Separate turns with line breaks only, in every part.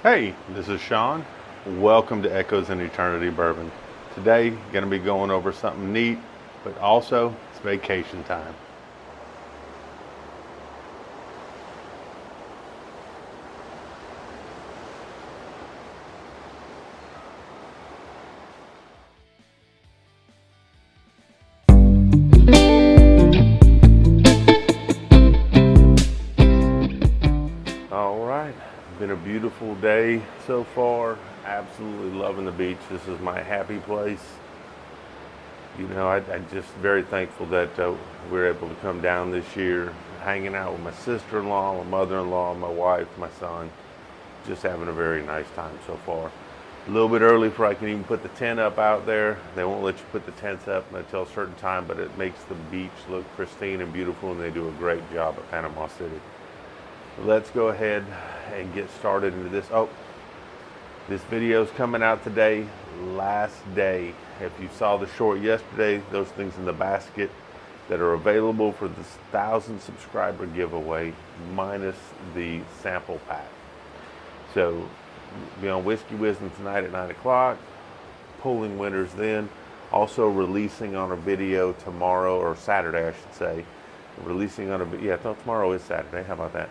Hey, this is Sean. Welcome to Echoes in Eternity Bourbon. Today, going to be going over something neat, but also it's vacation time. All right, been a beautiful day so far. Absolutely loving the beach. This is my happy place. You know, I'm just very thankful that we were able to come down this year, hanging out with my sister-in-law, my mother-in-law, my wife, my son. Just having a very nice time so far. A little bit early before I can even put the tent up out there. They won't let you put the tents up until a certain time, but it makes the beach look pristine and beautiful, and they do a great job at Panama City. Let's go ahead and get started into this. Oh, this video is coming out today, last day. If you saw the short yesterday, those things in the basket that are available for this 1,000 subscriber giveaway, minus the sample pack. So, be on Whiskey Wisdom tonight at 9 o'clock, pulling winners then. Also releasing on a video tomorrow, or Saturday I should say. Releasing on a, yeah, tomorrow is Saturday, how about that?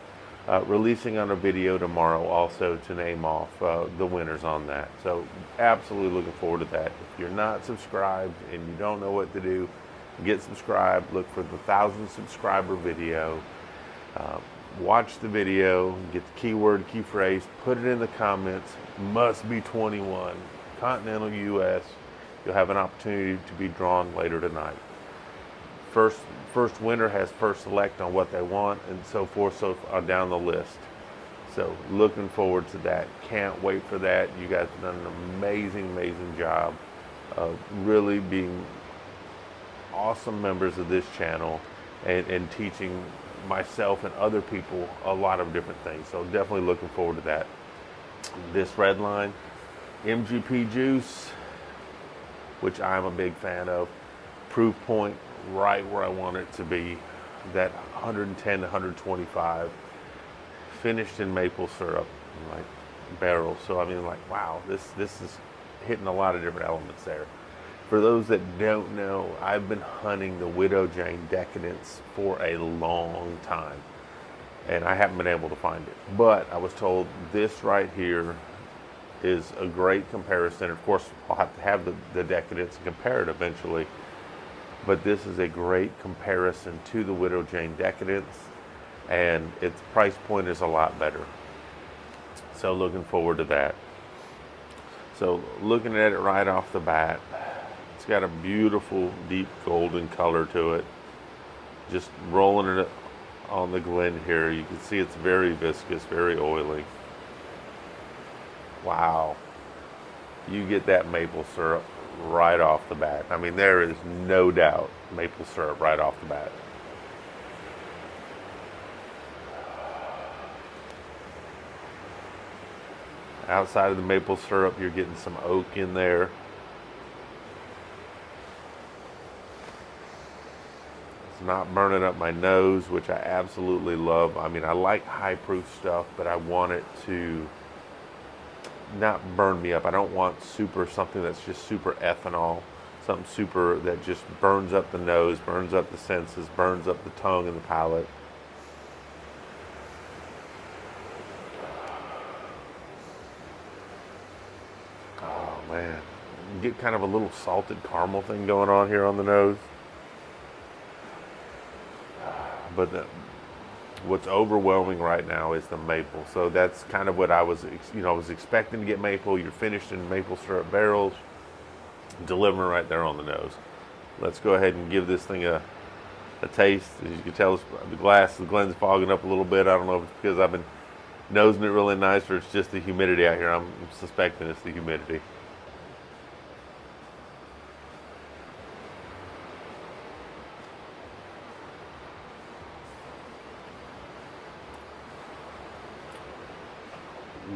Releasing on a video tomorrow also to name off the winners on that. So absolutely looking forward to that. If you're not subscribed and you don't know what to do, get subscribed. Look for the 1,000 subscriber video. Watch the video, get the keyword, key phrase, put it in the comments. Must be 21, continental US. You'll have an opportunity to be drawn later tonight. First winner has first select on what they want, and so forth, so down the list. So looking forward to that. Can't wait for that. You guys have done an amazing job of really being awesome members of this channel and teaching myself and other people a lot of different things. So definitely looking forward to that. This red line, MGP juice, which I'm a big fan of. Proof point right where I want it to be, that 110 to 125, finished in maple syrup, like barrels. So I mean, like, wow, this is hitting a lot of different elements there. For those that don't know, I've been hunting the Widow Jane Decadence for a long time, and I haven't been able to find it. But I was told this right here is a great comparison. Of course, I'll have to have the Decadence and compare it eventually. But this is a great comparison to the Widow Jane Decadence, and its price point is a lot better. So looking forward to that. So looking at it right off the bat, it's got a beautiful deep golden color to it. Just rolling it on the Glen here, you can see it's very viscous, very oily. Wow. You get that maple syrup right off the bat. I mean, there is no doubt maple syrup right off the bat. Outside of the maple syrup, you're getting some oak in there. It's not burning up my nose, which I absolutely love. I mean, I like high proof stuff, but I want it to not burn me up. I don't want something that's just super ethanol, something super that just burns up the nose, burns up the senses, burns up the tongue and the palate. Oh man, you get kind of a little salted caramel thing going on here on the nose. But what's overwhelming right now is the maple. So that's kind of what I was expecting to get maple. You're finished in maple syrup barrels, delivering right there on the nose. Let's go ahead and give this thing a taste. As you can tell, the Glen's fogging up a little bit. I don't know if it's because I've been nosing it really nice or it's just the humidity out here. I'm suspecting it's the humidity.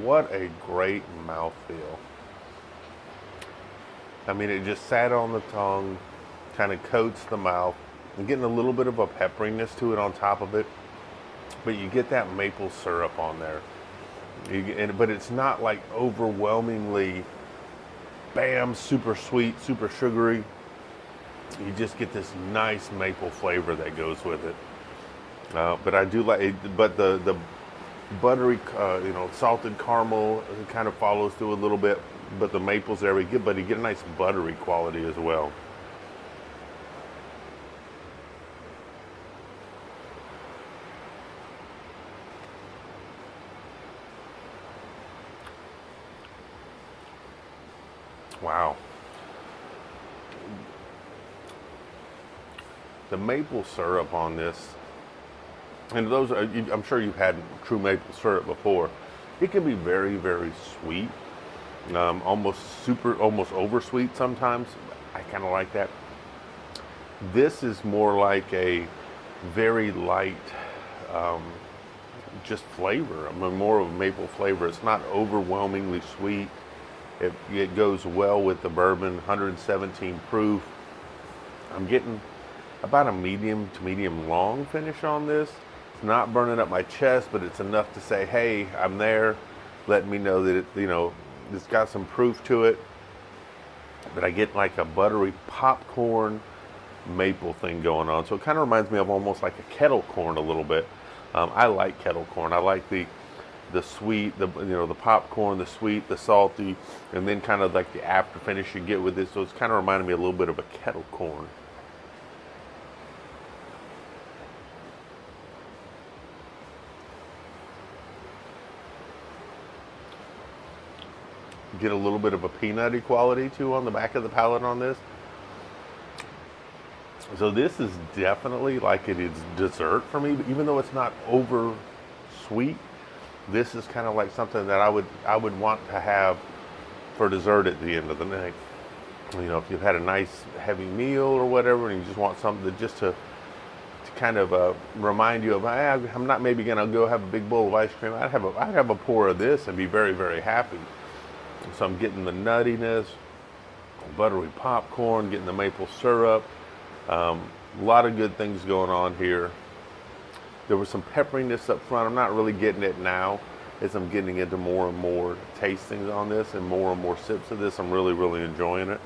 What a great mouthfeel. I mean, it just sat on the tongue, kind of coats the mouth. I'm getting a little bit of a pepperiness to it on top of it, but you get that maple syrup on there. But it's not like overwhelmingly, bam, super sweet, super sugary. You just get this nice maple flavor that goes with it. But I do like it, but the buttery, salted caramel kind of follows through a little bit. But the maple's there, but you get a nice buttery quality as well. Wow. The maple syrup on this, and I'm sure you've had true maple syrup before. It can be very, very sweet, almost oversweet sometimes. I kind of like that. This is more like a very light, just flavor. I mean, more of a maple flavor. It's not overwhelmingly sweet. It goes well with the bourbon, 117 proof. I'm getting about a medium to medium long finish on this. It's not burning up my chest, but it's enough to say, hey, I'm there, letting me know that it's got some proof to it. But I get like a buttery popcorn maple thing going on. So it kind of reminds me of almost like a kettle corn a little bit. I like kettle corn. I like the sweet, the popcorn, the sweet, the salty, and then kind of like the after finish you get with this. So it's kind of reminding me a little bit of a kettle corn. Get a little bit of a peanutty quality too on the back of the palate on this. So this is definitely like it is dessert for me, even though it's not over sweet. This is kind of like something that I would want to have for dessert at the end of the night. If you've had a nice heavy meal or whatever, and you just want something just to kind of remind you of, hey, I'm not maybe gonna go have a big bowl of ice cream. I'd have a pour of this and be very, very happy. So I'm getting the nuttiness, buttery popcorn, getting the maple syrup. A lot of good things going on here. There was some pepperiness up front. I'm not really getting it now as I'm getting into more and more tastings on this and more sips of this. I'm really, really enjoying it.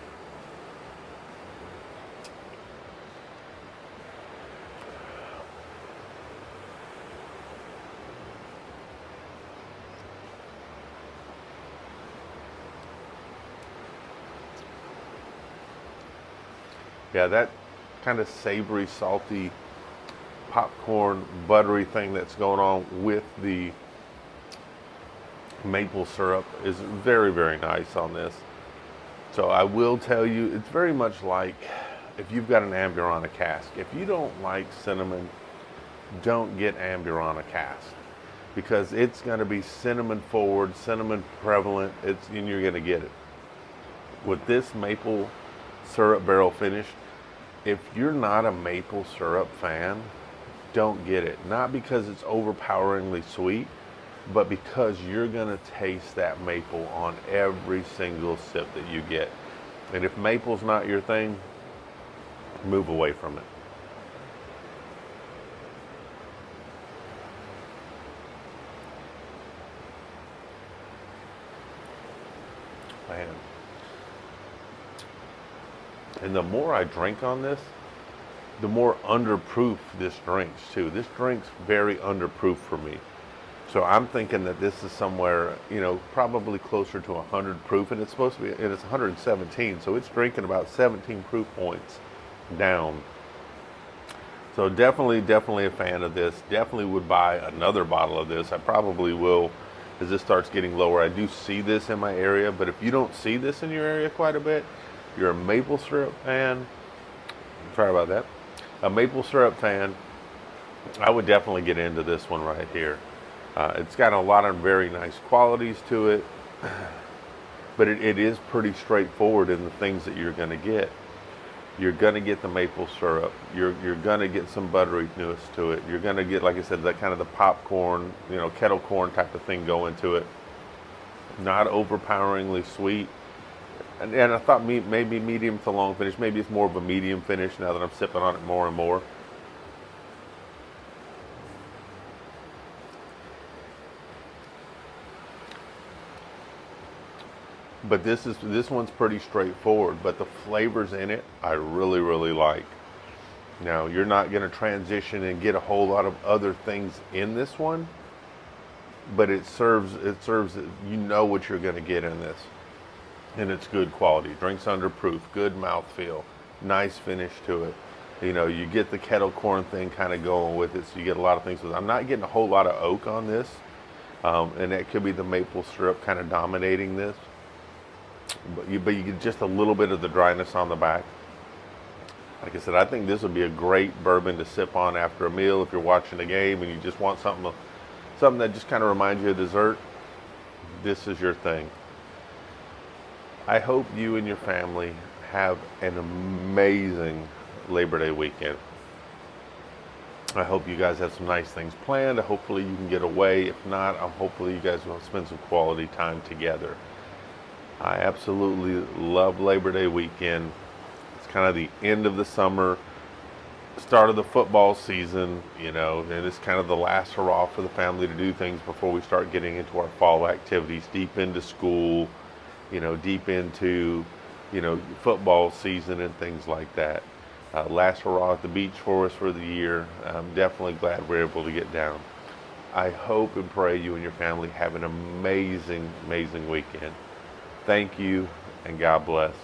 Yeah, that kind of savory, salty, popcorn, buttery thing that's going on with the maple syrup is very, very nice on this. So I will tell you, it's very much like if you've got an Amburana cask. If you don't like cinnamon, don't get Amburana cask, because it's going to be cinnamon forward, cinnamon prevalent, and you're going to get it. With this maple syrup barrel finish, if you're not a maple syrup fan, don't get it. Not because it's overpoweringly sweet, but because you're gonna taste that maple on every single sip that you get. And if maple's not your thing, move away from it. Man. And the more I drink on this, the more underproof this drinks too. This drink's very underproof for me. So I'm thinking that this is somewhere, probably closer to 100 proof, and it's supposed to be, and it's 117, so it's drinking about 17 proof points down. So definitely a fan of this. Definitely would buy another bottle of this. I probably will as this starts getting lower. I do see this in my area, but if you don't see this in your area quite a bit, you're a maple syrup fan. Sorry about that. A maple syrup fan, I would definitely get into this one right here. It's got a lot of very nice qualities to it, but it is pretty straightforward in the things that you're going to get. You're going to get the maple syrup. You're going to get some butteriness to it. You're going to get, like I said, that kind of the popcorn, kettle corn type of thing going to it. Not overpoweringly sweet. And I thought maybe medium to long finish. Maybe it's more of a medium finish now that I'm sipping on it more and more. But this one's pretty straightforward, but the flavors in it I really, really like. Now, you're not going to transition and get a whole lot of other things in this one, but it serves you know what you're going to get in this. And it's good quality. Drinks under proof, good mouthfeel, nice finish to it. You know, you get the kettle corn thing kind of going with it, so you get a lot of things with it. I'm not getting a whole lot of oak on this, and that could be the maple syrup kind of dominating this. But you get just a little bit of the dryness on the back. Like I said, I think this would be a great bourbon to sip on after a meal if you're watching a game and you just want something that just kind of reminds you of dessert. This is your thing. I hope you and your family have an amazing Labor Day weekend. I hope you guys have some nice things planned. Hopefully you can get away. If not, hopefully you guys will spend some quality time together. I absolutely love Labor Day weekend. It's kind of the end of the summer, start of the football season, you know, and it's kind of the last hurrah for the family to do things before we start getting into our fall activities, deep into school, you know, deep into, you know, football season and things like that. Last hurrah at the beach for us for the year. I'm definitely glad we're able to get down. I hope and pray you and your family have an amazing, amazing weekend. Thank you, and God bless.